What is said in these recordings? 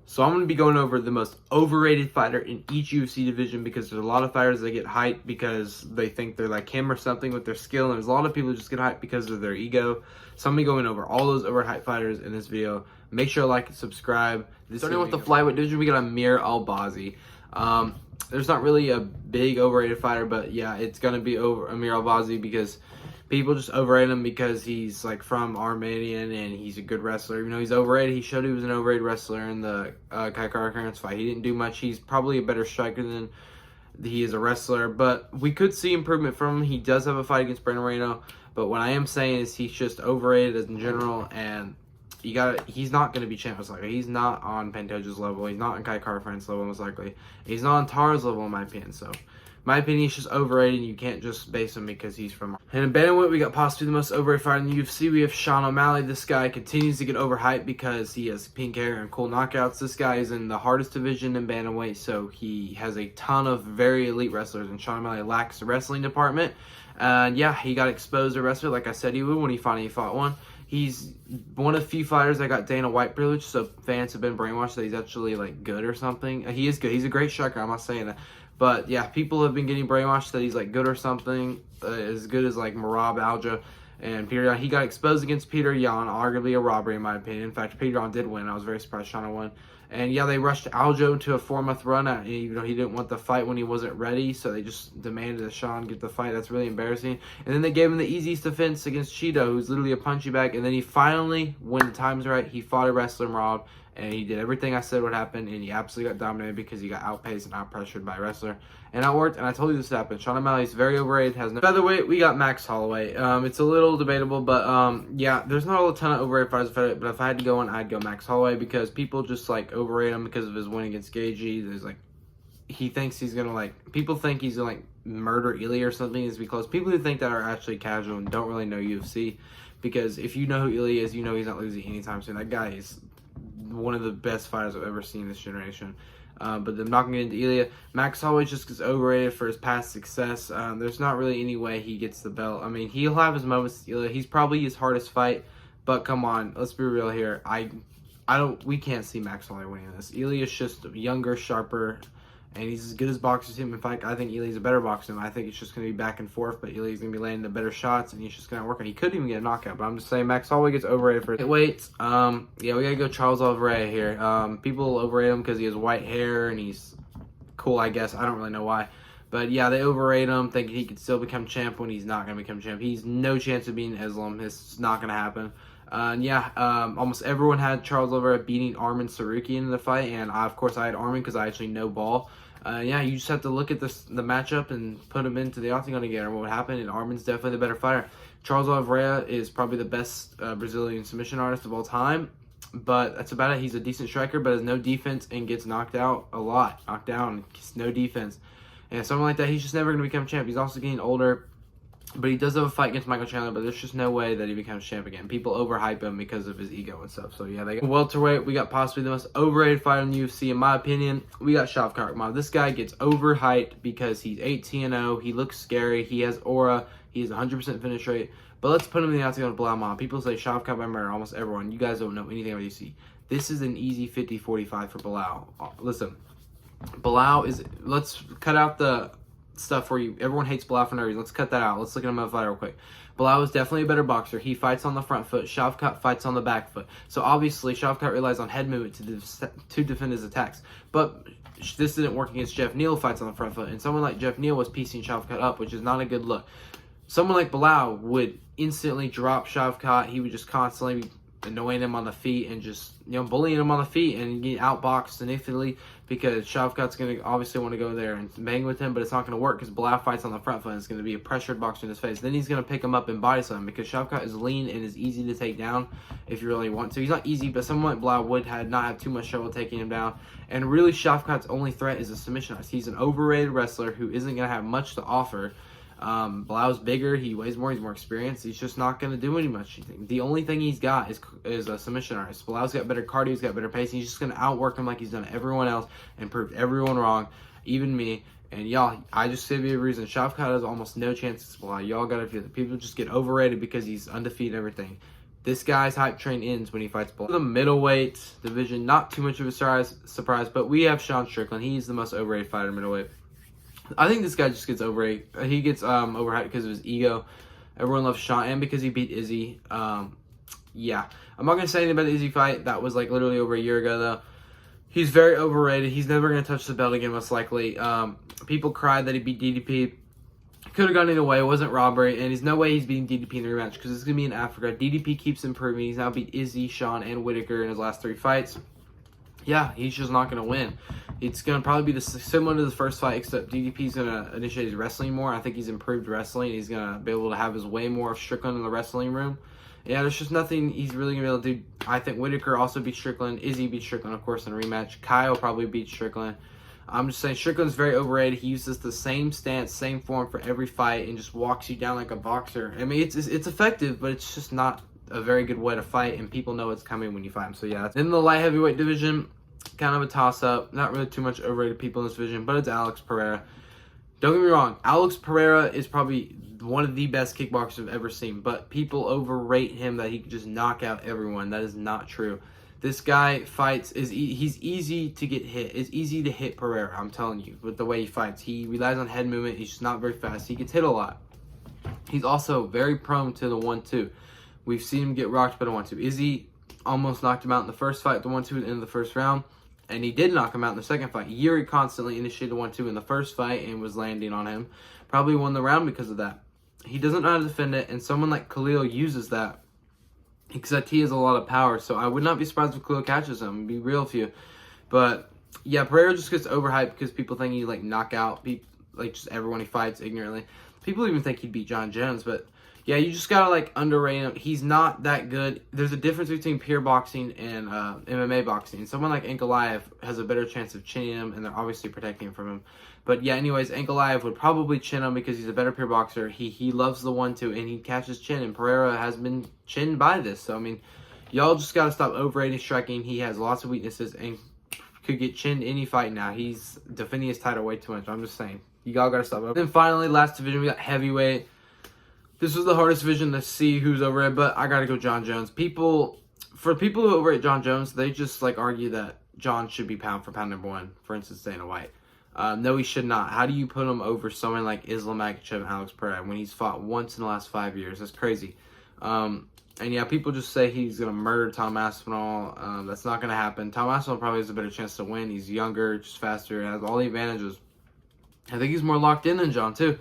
So I'm going to be going over the most overrated fighter in each UFC division, because there's a lot of fighters that get hyped because they think they're like him or something with their skill, and there's a lot of people who just get hyped because of their ego. So I'm going to be going over all those overhyped fighters in this video. Make sure to like and subscribe. Starting with the flyweight division, we got Amir Albazi. There's not really a big overrated fighter, but yeah, it's going to be Amir Albazi because people just overrate him because he's like from Armenian and he's a good wrestler. Even though he's overrated, he showed he was an overrated wrestler in the Kai Kara-Karan's fight. He didn't do much. He's probably a better striker than he is a wrestler, but we could see improvement from him. He does have a fight against Brandon Moreno, but what I am saying is he's just overrated as in general, and he's not going to be champ most likely. He's not on Pantoja's level. He's not on Kai Kara-Karan's level most likely. He's not on Tara's level in my opinion, so my opinion, he's just overrated, and you can't just base him because he's from. And in bantamweight, we got possibly the most overrated fighter in the UFC. We have Sean O'Malley. This guy continues to get overhyped because he has pink hair and cool knockouts. This guy is in the hardest division in bantamweight, so he has a ton of very elite wrestlers, and Sean O'Malley lacks the wrestling department. And yeah, he got exposed as a wrestler like I said he would when he finally fought one. He's one of the few fighters that got Dana White privilege, so fans have been brainwashed that he's actually like good or something. He is good. He's a great striker. I'm not saying that. But yeah, people have been getting brainwashed that he's like good or something, as good as like Merab Alja and Peter Yan. He got exposed against Peter Yan, arguably a robbery in my opinion. In fact, Peter Yan did win. I was very surprised Shauna won. And yeah, they rushed Aljo into a 4-month run, even though he didn't want the fight when he wasn't ready. So they just demanded that Sean get the fight. That's really embarrassing. And then they gave him the easiest defense against Cheeto, who's literally a punchy bag. And then he finally, when the time's right, he fought a wrestler, Merab. And he did everything I said would happen, and he absolutely got dominated because he got outpaced and outpressured by a wrestler. And that worked, and I told you this happened. Sean O'Malley is very overrated, has no featherweight. We got Max Holloway. It's a little debatable, but yeah, there's not a ton of overrated fighters, but if I had to go on, I'd go Max Holloway because people just like overrate him because of his win against Gaethje. There's like, he thinks he's gonna like, people think he's gonna like murder Ilya or something. Needs to be close. People who think that are actually casual and don't really know UFC, because if you know who Ilya is, you know he's not losing anytime soon. That guy is one of the best fighters I've ever seen this generation. But them knocking into Ilya. Max Holloway just gets overrated for his past success. There's not really any way he gets the belt. I mean, he'll have his moments. Ilya. He's probably his hardest fight, but come on, let's be real here. We can't see Max Holloway winning this. Ilya's just younger, sharper, and he's as good as boxers him. In fact, I think Ilya's a better boxer than him. I think it's just going to be back and forth, but Ilya's going to be landing the better shots, and he's just going to work on. He could even get a knockout, but I'm just saying Max Holloway gets overrated for weight. Yeah, we got to go Charles Oliveira here. People overrate him because he has white hair, and he's cool, I guess. I don't really know why. But yeah, they overrate him, thinking he could still become champ when he's not going to become champ. He's no chance of being Islam. It's not going to happen. Yeah, almost everyone had Charles Oliveira beating Arman Sarukian in the fight, and of course I had Arman because I actually know ball. Yeah, you just have to look at the matchup and put him into the octagon again, or what would happen, and Arman's definitely the better fighter. Charles Oliveira is probably the best Brazilian submission artist of all time, but that's about it. He's a decent striker, but has no defense and gets knocked out a lot. Knocked down, no defense. And something like that, he's just never going to become champ. He's also getting older. But he does have a fight against Michael Chandler, but there's just no way that he becomes champ again. People overhype him because of his ego and stuff. So yeah, they got welterweight. We got possibly the most overrated fighter in the UFC, in my opinion. We got Shavkat Rakhmonov. This guy gets overhyped because he's 18-0. He looks scary. He has aura. He has 100% finish rate. But let's put him in the octagon with Bilal. People say Shavkat by murder. Almost everyone. You guys don't know anything about UFC. This is an easy 50-45 for Bilal. Listen, Bilal is. Let's cut out the stuff where everyone hates Bilal for no reason. Let's cut that out. Let's look at him as a fighter real quick. Bilal is definitely a better boxer. He fights on the front foot. Shavkat fights on the back foot. So obviously Shavkat relies on head movement to defend his attacks. But this didn't work against Jeff Neal, who fights on the front foot. And someone like Jeff Neal was piecing Shavkat up, which is not a good look. Someone like Bilal would instantly drop Shavkat. He would just constantly be annoying him on the feet and just, bullying him on the feet and getting outboxed significantly, because Shavkat's going to obviously want to go there and bang with him, but it's not going to work because Bilal fights on the front foot and it's going to be a pressured boxer in his face. Then he's going to pick him up and body slam because Shavkat is lean and is easy to take down if you really want to. He's not easy, but someone like Bilal would not have too much trouble taking him down. And really, Shavkat's only threat is a submission artist. He's an overrated wrestler who isn't going to have much to offer. Bilal's bigger, he weighs more, he's more experienced. He's just not going to do any much. The only thing he's got is a submission artist. Bilal's got better cardio, he's got better pace. He's just going to outwork him like he's done everyone else and proved everyone wrong, even me. And y'all, I just give you a reason. Shavkat has almost no chances. Bilal, y'all got to feel that people just get overrated because he's undefeated and everything. This guy's hype train ends when he fights below. The middleweight division, not too much of a surprise, but we have Sean Strickland. He's the most overrated fighter middleweight. I think this guy just gets overrated. He gets overhyped because of his ego. Everyone loves Sean, and because he beat Izzy. Yeah, I'm not gonna say anything about the Izzy fight. That was like literally over a year ago, though. He's very overrated. He's never gonna touch the belt again, most likely. People cried that he beat DDP. Could have gone either way. It wasn't robbery, and there's no way he's beating DDP in the rematch because it's gonna be in Africa. DDP keeps improving. He's now beat Izzy, Sean, and Whitaker in his last 3 fights. Yeah, he's just not gonna win. It's gonna probably be similar to the first fight, except DDP's gonna initiate his wrestling more. I think he's improved wrestling. He's gonna be able to have his way more of Strickland in the wrestling room. Yeah, there's just nothing he's really gonna be able to do. I think Whitaker also beat Strickland. Izzy beat Strickland, of course, in a rematch. Kyle probably beat Strickland. I'm just saying Strickland's very overrated. He uses the same stance, same form for every fight, and just walks you down like a boxer. I mean, it's effective, but it's just not a very good way to fight, and people know it's coming when you fight him. So yeah, in the light heavyweight division, kind of a toss-up. Not really too much overrated people in this division, but it's Alex Pereira. Don't get me wrong, Alex Pereira is probably one of the best kickboxers I've ever seen, but people overrate him that he can just knock out everyone. That is not true. This guy fights, he's easy to get hit. It's easy to hit Pereira, I'm telling you, with the way he fights. He relies on head movement. He's just not very fast. He gets hit a lot. He's also very prone to the 1-2. We've seen him get rocked by the 1-2. Izzy almost knocked him out in the first fight, the 1-2 at the end of the first round. And he did knock him out in the second fight. Yuri constantly initiated the 1-2 in the first fight and was landing on him. Probably won the round because of that. He doesn't know how to defend it, and someone like Khalil uses that. Except he has a lot of power, so I would not be surprised if Khalil catches him. Be real with you. But, yeah, Pereira just gets overhyped because people think he, like, knock out like, just everyone he fights ignorantly. People even think he'd beat John Jones, but... yeah, you just gotta, like, underrate him. He's not that good. There's a difference between pure boxing and MMA boxing. Someone like Ankalaev has a better chance of chinning him, and they're obviously protecting him from him. But, yeah, anyways, Ankalaev would probably chin him because he's a better pure boxer. He loves the 1-2, and he catches chin, and Pereira has been chinned by this. So, I mean, y'all just gotta stop overrating striking. He has lots of weaknesses and could get chinned any fight now. He's defending his title way too much. I'm just saying. Y'all gotta stop. Then, finally, last division, we got heavyweight. This was the hardest division to see who's overrated, but I gotta go John Jones. For people who overrate John Jones, they just like argue that John should be pound for pound #1. For instance, Dana White. No, he should not. How do you put him over someone like Islam Makhachev and Alex Pereira when he's fought once in the last 5 years? That's crazy. And yeah, people just say he's gonna murder Tom Aspinall. That's not gonna happen. Tom Aspinall probably has a better chance to win. He's younger, just faster, has all the advantages. I think he's more locked in than John too.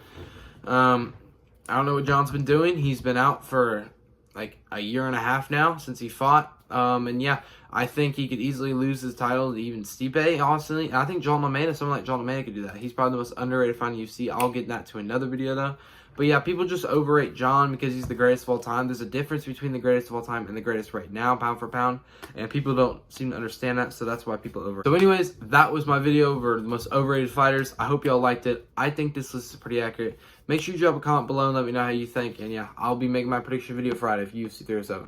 I don't know what John's been doing. He's been out for like a year and a half now since he fought. And yeah, I think he could easily lose his title to even Stipe, honestly. And I think someone like John Almeida could do that. He's probably the most underrated fighter in UFC. I'll get that to another video though. But yeah, people just overrate John because he's the greatest of all time. There's a difference between the greatest of all time and the greatest right now, pound for pound. And people don't seem to understand that, so that's why people overrate. So anyways, that was my video over the most overrated fighters. I hope y'all liked it. I think this list is pretty accurate. Make sure you drop a comment below and let me know how you think. And yeah, I'll be making my prediction video Friday for UFC 307.